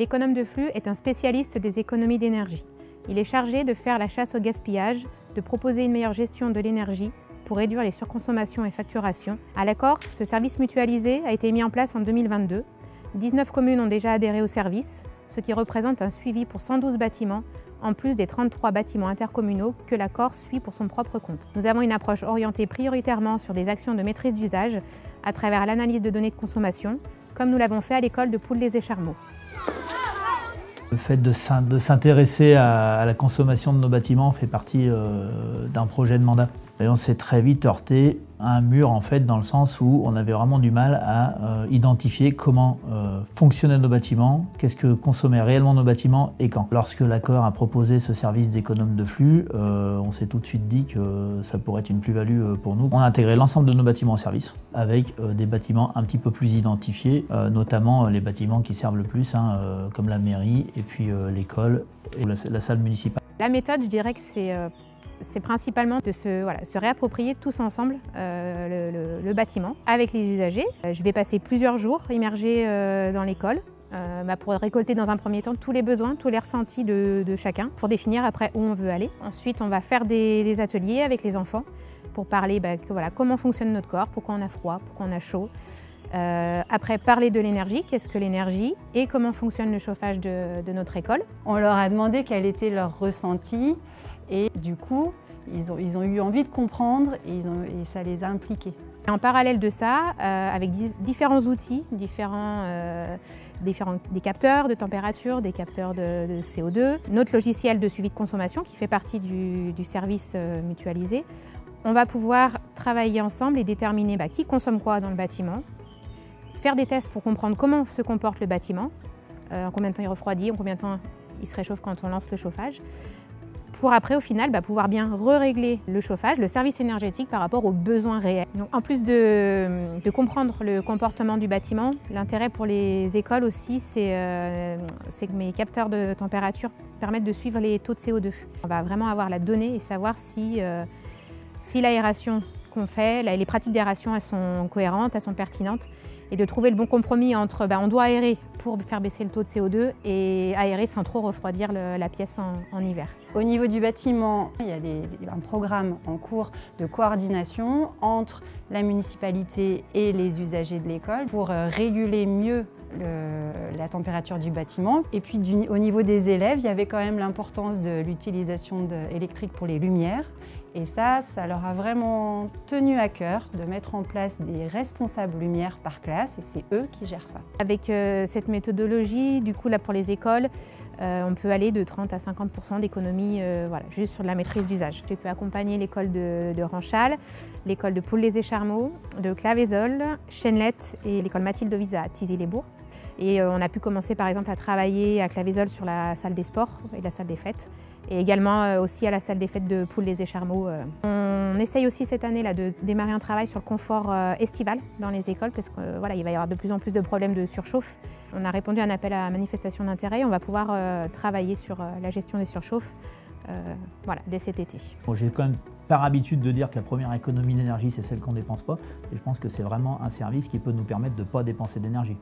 L'économe de flux est un spécialiste des économies d'énergie. Il est chargé de faire la chasse au gaspillage, de proposer une meilleure gestion de l'énergie pour réduire les surconsommations et facturations. À l'accord, ce service mutualisé a été mis en place en 2022. 19 communes ont déjà adhéré au service, ce qui représente un suivi pour 112 bâtiments, en plus des 33 bâtiments intercommunaux que l'accord suit pour son propre compte. Nous avons une approche orientée prioritairement sur des actions de maîtrise d'usage à travers l'analyse de données de consommation, comme nous l'avons fait à l'école de Poules-lez-Écharmeaux. Le fait de s'intéresser à la consommation de nos bâtiments fait partie d'un projet de mandat. Et on s'est très vite heurté à un mur en fait, dans le sens où on avait vraiment du mal à identifier comment fonctionnaient nos bâtiments, qu'est-ce que consommaient réellement nos bâtiments et quand. Lorsque l'accord a proposé ce service d'économe de flux, on s'est tout de suite dit que ça pourrait être une plus-value pour nous. On a intégré l'ensemble de nos bâtiments au service avec des bâtiments un petit peu plus identifiés, notamment les bâtiments qui servent le plus, comme la mairie et puis l'école et la salle municipale. La méthode, je dirais que c'est principalement de se réapproprier tous ensemble le bâtiment avec les usagers. Je vais passer plusieurs jours immergés dans l'école pour récolter dans un premier temps tous les besoins, tous les ressentis de chacun, pour définir après où on veut aller. Ensuite, on va faire des ateliers avec les enfants pour parler comment fonctionne notre corps, pourquoi on a froid, pourquoi on a chaud. Après, parler de l'énergie, qu'est-ce que l'énergie et comment fonctionne le chauffage de notre école. On leur a demandé quel était leur ressenti et du coup, ils ont eu envie de comprendre et ça les a impliqués. En parallèle de ça, avec différents outils, des capteurs de température, des capteurs de CO2, notre logiciel de suivi de consommation qui fait partie du service mutualisé, on va pouvoir travailler ensemble et déterminer qui consomme quoi dans le bâtiment, faire des tests pour comprendre comment se comporte le bâtiment, en combien de temps il refroidit, en combien de temps il se réchauffe quand on lance le chauffage, pour après, au final, pouvoir bien régler le chauffage, le service énergétique par rapport aux besoins réels. Donc, en plus de comprendre le comportement du bâtiment, l'intérêt pour les écoles aussi, c'est que mes capteurs de température permettent de suivre les taux de CO2. On va vraiment avoir la donnée et savoir si l'aération qu'on fait, les pratiques d'aération, elles sont cohérentes, elles sont pertinentes, et de trouver le bon compromis entre on doit aérer pour faire baisser le taux de CO2 et aérer sans trop refroidir la pièce en hiver. Au niveau du bâtiment, il y a un programme en cours de coordination entre la municipalité et les usagers de l'école pour réguler mieux la température du bâtiment. Et puis au niveau des élèves, il y avait quand même l'importance de l'utilisation électrique pour les lumières. Et ça leur a vraiment tenu à cœur de mettre en place des responsables lumière par classe et c'est eux qui gèrent ça. Avec cette méthodologie, du coup là pour les écoles, on peut aller de 30 à 50% d'économie juste sur de la maîtrise d'usage. Je peux accompagner l'école de Ranchal, l'école de Poules-lez-Écharmeaux, de Clavesolles, Chenlette et l'école Mathilde Devise à Thizy-les-Bourgs. Et on a pu commencer par exemple à travailler à Clavesolles sur la salle des sports et la salle des fêtes. Et également aussi à la salle des fêtes de Poules-lez-Écharmeaux. On essaye aussi cette année de démarrer un travail sur le confort estival dans les écoles parce qu'il va y avoir de plus en plus de problèmes de surchauffe. On a répondu à un appel à manifestation d'intérêt. On va pouvoir travailler sur la gestion des surchauffes dès cet été. Bon, j'ai quand même par habitude de dire que la première économie d'énergie, c'est celle qu'on ne dépense pas. Et je pense que c'est vraiment un service qui peut nous permettre de ne pas dépenser d'énergie.